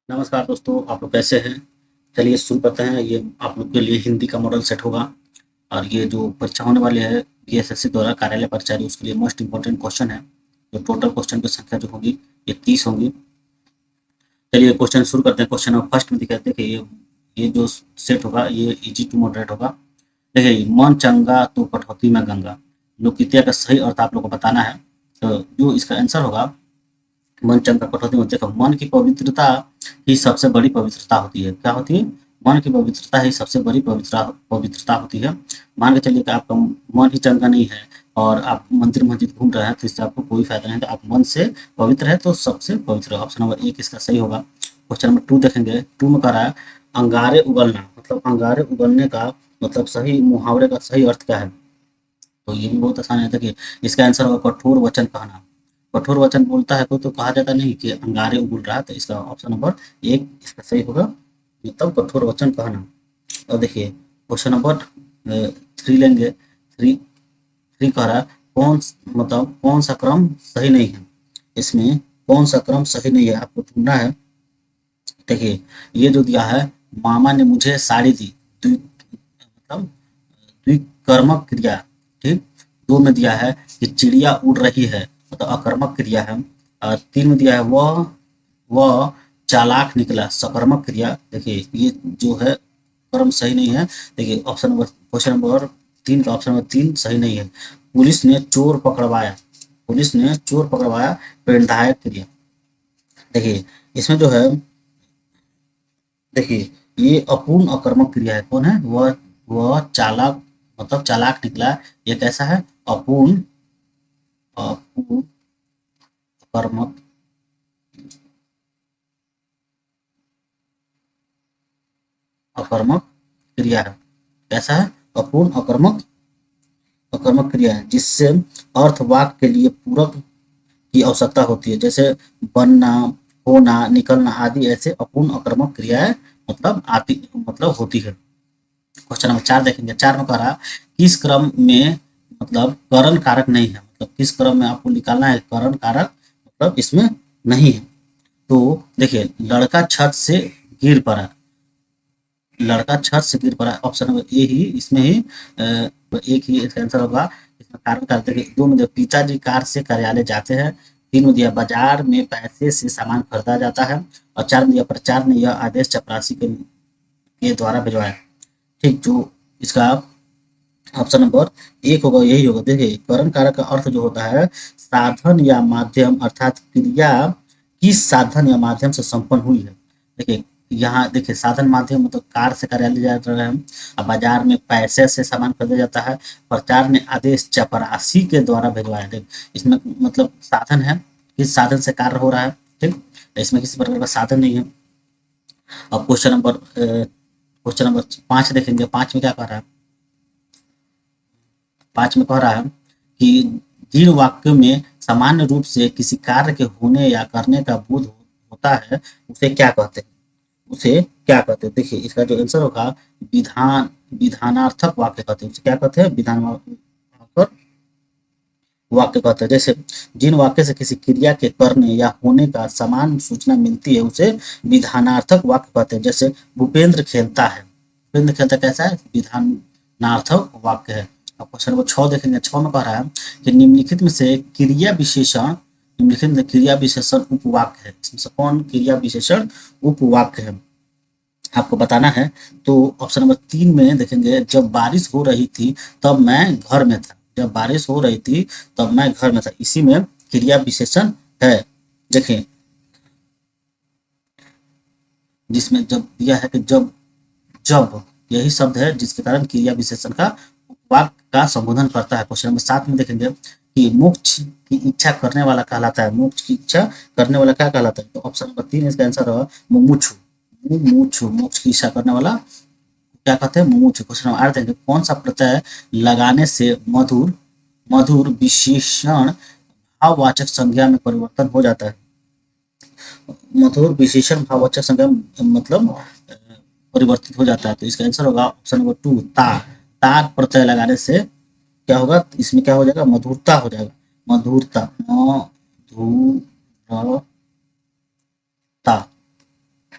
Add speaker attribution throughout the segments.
Speaker 1: नमस्कार दोस्तों, आप लोग कैसे हैं? चलिए शुरू करते हैं। ये आप लोग के लिए हिंदी का मॉडल सेट होगा और ये जो परीक्षा होने वाली है बीएसएससी द्वारा कार्यालय परिचारी, उसके लिए मोस्ट इंपॉर्टेंट क्वेश्चन है। तो टोटल क्वेश्चन की संख्या जो होगी ये 30 होंगी। चलिए क्वेश्चन शुरू करते हैं। क्वेश्चन नंबर फर्स्ट में दिखाते हैं कि ये जो सेट होगा ये इजी टू मॉडरेट होगा। देखिए, मन चंगा तो कटौती में गंगा। लोकगीतिया का सही अर्थ आप लोग को बताना है। तो जो इसका आंसर होगा, मन चंगा कटौती में, देखो मन की पवित्रता ही सबसे बड़ी पवित्रता होती है। क्या होती है? मन की पवित्रता ही सबसे बड़ी पवित्रता पवित्रता होती है। मान के चलिए कि आपका मन ही चंगा नहीं है और आप मंदिर मस्जिद घूम रहे हैं, तो इससे आपको कोई फायदा नहीं। तो आप मन से पवित्र है तो सबसे पवित्र है। ऑप्शन नंबर एक इसका सही होगा। क्वेश्चन नंबर टू देखेंगे। टू में कह रहा है अंगारे उगलना, मतलब अंगारे उगलने का मतलब सही मुहावरे का सही अर्थ क्या है? तो ये भी बहुत आसान है। देखिए, इसका आंसर होगा कठोर वचन कहना। कठोर वचन बोलता है कोई तो कहा जाता नहीं कि अंगारे उगल रहा है। तो इसका ऑप्शन नंबर एक इसका सही होगा, मतलब कठोर वचन कहना। और देखिए क्वेश्चन नंबर थ्री लेंगे। थ्री थ्री कह रहा है मतलब कौन सा क्रम सही नहीं है। इसमें कौन सा क्रम सही नहीं है आपको ढूंढना है। देखिए, ये जो दिया है, मामा ने मुझे साड़ी दी, मतलब द्विकर्मक क्रिया। ठीक। दो में दिया है कि चिड़िया उड़ रही है, मतलब अकर्मक क्रिया है। और तीन में दिया है वह चालाक निकला, सकर्मक क्रिया। देखिए ये जो है क्रम सही नहीं है। देखिए ऑप्शन नंबर क्वेश्चन नंबर तीन का ऑप्शन नंबर तीन सही नहीं है। पुलिस ने चोर पकड़वाया, पुलिस ने चोर पकड़वाया प्रेरणादायक क्रिया। देखिए इसमें जो है, देखिए ये अपूर्ण अकर्मक क्रिया है। कौन है? वह चालाक, मतलब चालाक निकला। ये कैसा है? अपूर्ण अपूर्ण अकर्मक अकर्मक क्रिया है। कैसा है? अपूर्ण अकर्मक अकर्मक क्रिया है, जिससे अर्थ वाक्य के लिए पूरक की आवश्यकता होती है। जैसे बनना, होना, निकलना आदि ऐसे अपूर्ण अकर्मक क्रियाएं मतलब आती, मतलब होती है। क्वेश्चन नंबर चार देखेंगे। चार में कह रहा किस क्रम में, मतलब करण कारक नहीं है। मतलब किस क्रम में आपको निकालना है करण कारक, मतलब इसमें नहीं है। तो देखिए, लड़का छत से गिर पड़ा, लड़का छत से गिर पड़ा, ऑप्शन नंबर ए ही इसमें ही एक ही इसका आंसर होगा। इसमें कारण करते हैं दो में दिया पिताजी कार से कार्यालय जाते हैं। तीन में दिया बाजार में पैसे से सामान खरीदा जाता है। और चार में दिया प्रचार ने यह आदेश चपरासी के द्वारा भिजवाया। ठीक। जो इसका ऑप्शन नंबर एक होगा, यही होगा। देखिए करण कारक का अर्थ जो होता है साधन या माध्यम, अर्थात क्रिया किस साधन या माध्यम से संपन्न हुई है। देखिए यहाँ देखिए साधन माध्यम मतलब कार से कार्यालय जा रहे हैं। और बाजार में पैसे से सामान खरीदा जाता है। प्रचार ने आदेश चपरासी के द्वारा भिजवाया। देख इसमें मतलब साधन है, किस साधन से कार्य हो रहा है। ठीक। इसमें किसी प्रकार का साधन नहीं है। अब क्वेश्चन नंबर पांच देखेंगे। पांच में क्या कह रहा है? पांच में कह रहा है कि जिन वाक्यों में सामान्य रूप से किसी कार्य के होने या करने का बोध होता है उसे क्या कहते हैं? उसे क्या कहते हैं? देखिए इसका जो आंसर होगा विधानार्थक वाक्य कहते हैं। उसे क्या कहते हैं? विधानार्थक वाक्य कहते हैं। जैसे जिन वाक्य से किसी क्रिया के करने या होने का समान सूचना मिलती है उसे विधानार्थक वाक्य कहते हैं। जैसे भूपेंद्र खेलता है, भूपेंद्र खेलता कैसा है? विधानार्थक वाक्य है। अब क्वेश्चन नंबर छह देखेंगे। छह में कह रहा है कि निम्नलिखित में से क्रिया विशेषण, निम्नलिखित में क्रिया विशेषण उपवाक्य है। इसमें से कौन क्रिया विशेषण उपवाक्य है आपको बताना है। तो ऑप्शन नंबर तीन में देखेंगे, जब बारिश हो रही थी तब मैं घर में था। जब बारिश हो रही थी तब मैं घर में था, इसी में क्रिया विशेषण है। देखें जिसमें जब दिया है कि जब, जब यही शब्द है जिसके कारण क्रिया विशेषण का वाक्य का संबोधन करता है। क्वेश्चन नंबर सात में देखेंगे कि मोक्ष की इच्छा करने वाला कहलाता है। मोक्ष की इच्छा करने वाला क्या कहलाता है? तो ऑप्शन नंबर तीन इसका आंसर होगा मुमुक्षु। मुमुक्षु मोक्ष की इच्छा करने वाला क्या कहते हैं? मुमुक्षु। क्वेश्चन नंबर आठ देखेंगे। कौन सा प्रत्यय लगाने से मधुर मधुर विशेषण भाववाचक संज्ञा में परिवर्तन हो जाता है? मधुर विशेषण भाववाचक संज्ञा मतलब परिवर्तित हो जाता है। तो इसका आंसर होगा ऑप्शन नंबर टू ता। ता प्रत्यय लगाने से क्या होगा? इसमें क्या हो जाएगा? मधुरता हो जाएगा। मधुरता, मधुरता।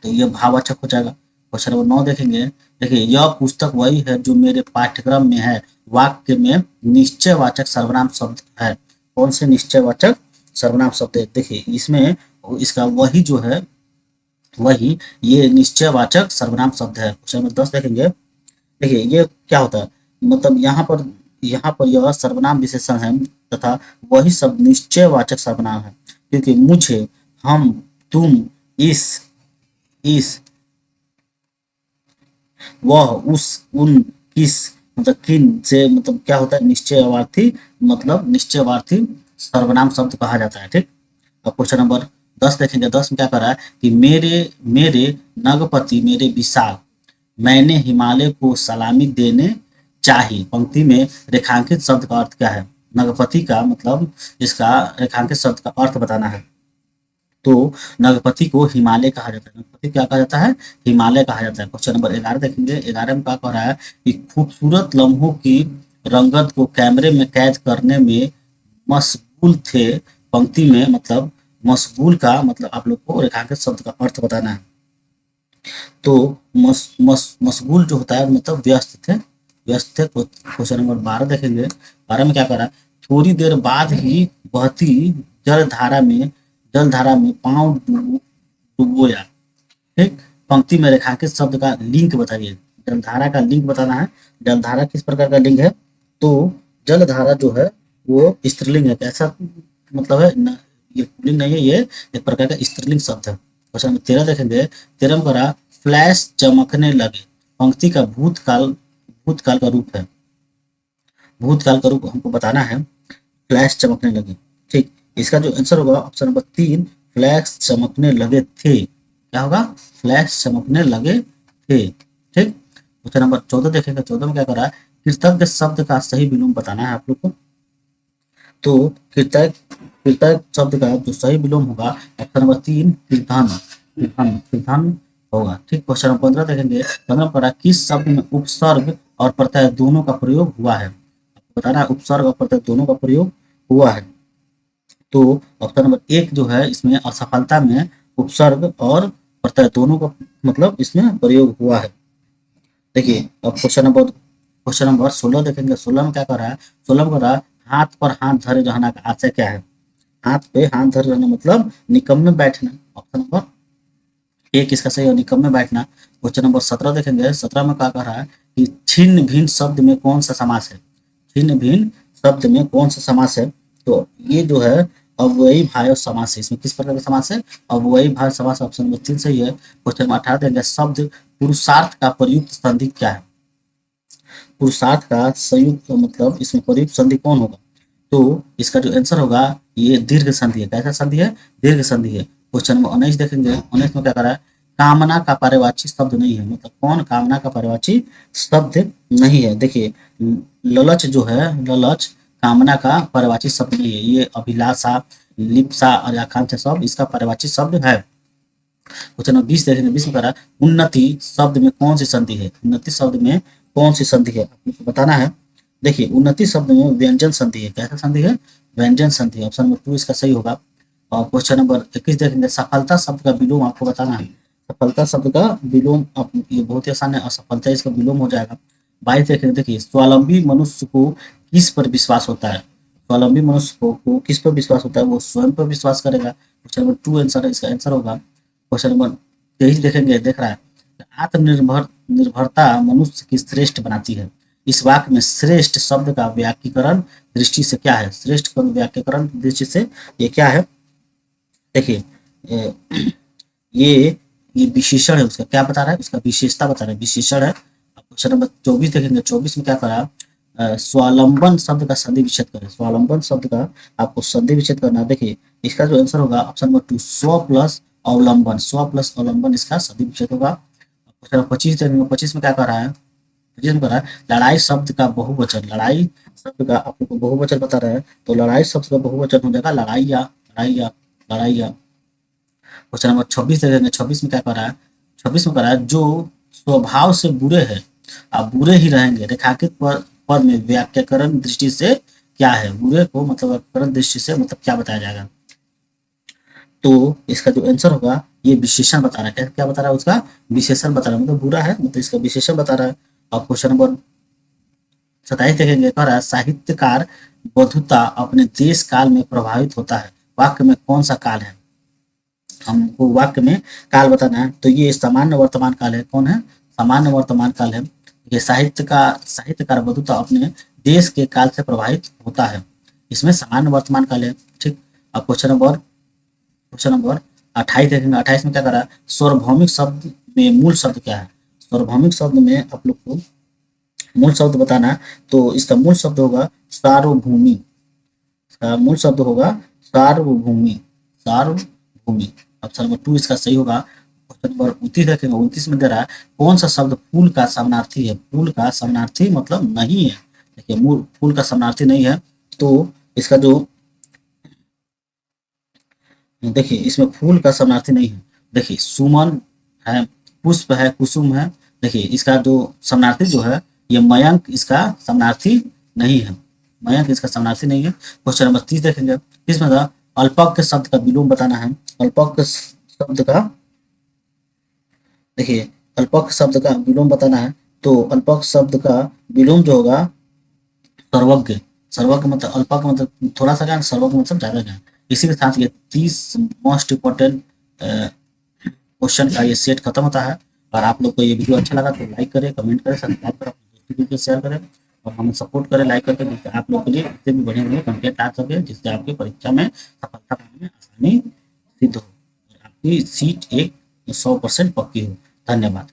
Speaker 1: तो ये भाववाचक हो जाएगा। क्वेश्चन नंबर 9 देखेंगे। देखिए, यह पुस्तक वही है जो मेरे पाठ्यक्रम में है। वाक्य में निश्चयवाचक सर्वनाम शब्द है। कौन से निश्चयवाचक सर्वनाम शब्द है? देखिए, इसमें इसका वही जो है, वही ये निश्चयवाचक सर्वनाम शब्द है। क्वेश्चन नंबर 10 देखेंगे। देखिए, ये क्या होता है, मतलब यहाँ पर यह सर्वनाम विशेषण है तथा वही शब्द निश्चयवाचक सर्वनाम है, क्योंकि मुझे, हम, तुम, इस, वह, उस, उन, किस, मतलब किन से मतलब क्या होता है, निश्चयवार्थी, मतलब निश्चयवार्थी सर्वनाम शब्द कहा जाता है। ठीक। अब क्वेश्चन नंबर 10 देखेंगे। 10 में क्या कर रहा है कि मेरे मेरे नगपति मेरे विशाल, मैंने हिमालय को सलामी देने चाहिए। पंक्ति में रेखांकित शब्द का अर्थ क्या है? नगपति का मतलब इसका रेखांकित शब्द का अर्थ बताना है। तो नगपति को हिमालय कहा जाता है। नगपति क्या कहा जाता है? हिमालय कहा जाता है। क्वेश्चन नंबर 11 देखेंगे। 11 में क्या कह रहा है कि खूबसूरत लम्हों की रंगत को कैमरे में कैद करने में मशगूल थे। पंक्ति में मतलब मशगूल का मतलब आप लोग को रेखांकित शब्द का अर्थ बताना है। तो मशगूल जो होता है मतलब व्यस्त थे, व्यस्त थे। क्वेश्चन नंबर 12 देखेंगे। 12 में क्या करा, थोड़ी देर बाद ही बहती जलधारा में पांव डुबोया। ठीक। पंक्ति में रेखांकित शब्द का लिंक बताइए। जलधारा का लिंक बताना है। जलधारा किस प्रकार का लिंक है? तो जलधारा जो है वो स्त्रीलिंग है। कैसा मतलब है न, ये पुल्लिंग नहीं है, ये एक प्रकार का स्त्रीलिंग शब्द है। क्वेश्चन नंबर 13 देखेंगे। 13 में करा, फ्लैश चमकने लगे। पंक्ति का भूतकाल का रूप है। भूतकाल का रूप हमको बताना है। फ्लैश चमकने लगे। ठीक। इसका जो आंसर होगा ऑप्शन नंबर 3, फ्लैश चमकने लगे थे। क्या होगा? फ्लैश चमकने लगे थे। ठीक। क्वेश्चन नंबर 14 देखेंगे। 14 में क्या करा है, कृतज्ञ शब्द का सही विलोम बताना है आप लोग को। तो कृतज्ञ शब्द का जो सही विलोम होगा ऑप्शन नंबर 3, कृधन होगा। ठीक। क्वेश्चन नंबर 15 देखेंगे। 15 में पढ़ा, किस शब्द में उपसर्ग और प्रत्यय दोनों का प्रयोग हुआ है? आपको बताना है उपसर्ग और प्रत्यय दोनों का प्रयोग हुआ है। तो ऑप्शन नंबर 1 जो है इसमें असफलता में उपसर्ग और प्रत्यय दोनों का मतलब इसमें प्रयोग हुआ है। देखिए, अब क्वेश्चन नंबर 16 देखेंगे। 16 में क्या कर रहा है? 16 में कर रहा है, हाथ पर हाथ धरे रहना का आशय क्या है? हाथ पे हाथ धरे रहना मतलब निकम्मे बैठना। ऑप्शन नंबर 1 इसका सही है, निकम्मे में बैठना। क्वेश्चन नंबर 17 देखेंगे। 17 में क्या कह रहा है कि छिन्न भिन्न शब्द में कौन सा समास है? छिन्न भिन्न शब्द में कौन सा समास है? तो ये जो है अव्ययी भाव समास है। इसमें किस प्रकार का समास है? अव्ययी भाव समास। ऑप्शन नंबर 3 सही है। क्वेश्चन नंबर 18 देंगे। शब्द पुरुषार्थ का प्रयुक्त संधि क्या है? पुरुषार्थ का संयुक्त मतलब इसमें प्रयुक्त संधि कौन होगा? तो इसका जो आंसर होगा ये दीर्घ संधि है। कैसा संधि है? दीर्घ संधि है। क्वेश्चन नंबर 19 देखेंगे। 19 में क्या करा है, कामना का पर्यायवाची शब्द नहीं है। मतलब कौन कामना का पर्यायवाची शब्द नहीं है? देखिए, ललच जो है, ललच कामना का पर्यायवाची शब्द नहीं है। ये अभिलाषा, लिप्सा और आकांक्षा सब इसका पर्यायवाची शब्द है। क्वेश्चन नंबर 20 देखेंगे। 20 में कह रहा है, उन्नति शब्द में कौन सी संधि है? उन्नति शब्द में कौन सी संधि है आपको बताना है। देखिए, उन्नति शब्द में व्यंजन संधि है। कैसा संधि है? व्यंजन संधि। ऑप्शन नंबर 2 इसका सही होगा। और क्वेश्चन नंबर 21 देखेंगे। सफलता शब्द का विलोम आपको बताना है। सफलता शब्द का विलोम ये बहुत ही आसान है। असफलता इसका विलोम हो जाएगा। 22 देखेंगे। देखिए, स्वावलंबी मनुष्य को किस पर विश्वास होता है? स्वावलंबी मनुष्य को किस पर विश्वास होता है? वो स्वयं पर विश्वास करेगा। क्वेश्चन नंबर 2 आंसर है, इसका आंसर होगा। क्वेश्चन नंबर 23 देखेंगे। देख रहा है, निर्भरता मनुष्य की श्रेष्ठ बनाती है। इस वाक्य में श्रेष्ठ शब्द का व्याकीकरण दृष्टि से क्या है? श्रेष्ठ का व्याकीकरण दृष्टि से ये क्या है? देखिए, ये विशेषण है। उसका क्या बता रहा है? उसका विशेषता बता रहा है, विशेषण है। क्वेश्चन नंबर 24 देखेंगे। 24 में क्या करा, स्वावलंबन शब्द का संधि विच्छेद करें। स्वावलंबन शब्द का आपको संधि विच्छेद करना। देखिए, इसका जो आंसर होगा ऑप्शन नंबर 2, स्व प्लस अवलंबन। स्व प्लस अवलंबन इसका संधि विच्छेद होगा। क्वेश्चन नंबर 25 देखेंगे। 25 में क्या कर रहा है? 25 में कर रहा है, लड़ाई शब्द का बहुवचन। लड़ाई शब्द का आप लोग को बहुवचन बता रहा है। तो लड़ाई शब्द का बहुवचन हो जाएगा लड़ाइया, लड़ाइया, लड़ाइया। क्वेश्चन नंबर 26 देखेंगे। 26 में क्या कर रहा है? 26 में कर रहा है, जो स्वभाव से बुरे हैं आप बुरे ही रहेंगे। रेखांकित पद में व्याकरण दृष्टि से क्या है? बुरे को मतलब व्याकरण दृष्टि से मतलब क्या बताया जाएगा? तो इसका जो आंसर होगा ये विशेषण बता रहा है। क्या क्या बता रहा है? उसका विशेषण बता रहा है, मतलब बुरा है मतलब इसका विशेषण बता रहा है। और क्वेश्चन नंबर 27 देखेंगे, कह रहा है साहित्यकार बधुता अपने देश काल में प्रभावित होता है, वाक्य में कौन सा काल है? हमको वाक्य में काल बताना है, तो ये सामान्य वर्तमान काल है। कौन है? सामान्य वर्तमान काल है। ये साहित्यकार बधुता अपने देश के काल से प्रभावित होता है, इसमें सामान्य वर्तमान काल है। ठीक। अब क्वेश्चन नंबर 28 देखेंगे। 28 में क्या करा? सार्वभौमिक शब्द में मूल शब्द क्या है? सार्वभौमिक शब्द में आप लोग को मूल शब्द बताना है, तो इसका मूल शब्द होगा सार्वभूमि। इसका मूल शब्द होगा सार्वभूमि। सार्वभूमि। ऑप्शन नंबर 2 इसका सही होगा। क्वेश्चन नंबर 29 देखेंगे। 29 में दे रहा है कौन सा शब्द फूल का समानार्थी है? फूल का समानार्थी मतलब नहीं है। देखिए मूल फूल का समानार्थी नहीं है, तो इसका जो देखिए इसमें फूल का समानार्थी नहीं है। देखिए सुमन है, पुष्प है, कुसुम है। देखिए इसका जो समानार्थी जो है ये मयंक इसका समानार्थी नहीं है। मयंक इसका समानार्थी नहीं है। क्वेश्चन नंबर 30 देखेंगे। इसमें था अल्पज्ञ शब्द का विलोम बताना है। अल्पज्ञ शब्द का देखिए अल्पज्ञ शब्द का विलोम बताना है, तो अल्पज्ञ शब्द का विलोम जो होगा सर्वज्ञ। सर्वज्ञ मतलब अल्पज्ञ मतलब थोड़ा सा ज्ञान, सर्वज्ञ मतलब ज्यादा ज्ञान। इसी के साथ ये 30 मोस्ट इम्पोर्टेंट क्वेश्चन का ये सेट खत्म होता है। और आप लोग को ये वीडियो अच्छा लगा तो लाइक करें, कमेंट करें, सब्सक्राइब करें, अपने दोस्तों के शेयर करें और हमें सपोर्ट करें लाइक करके, जिससे आप लोग के लिए इससे भी बढ़िया बढ़िया कंटेंट आ सके, जिससे आपकी परीक्षा में सफलता पाने में आसानी सिद्ध हो और आपकी सीट एक 100% पक्की हो। धन्यवाद।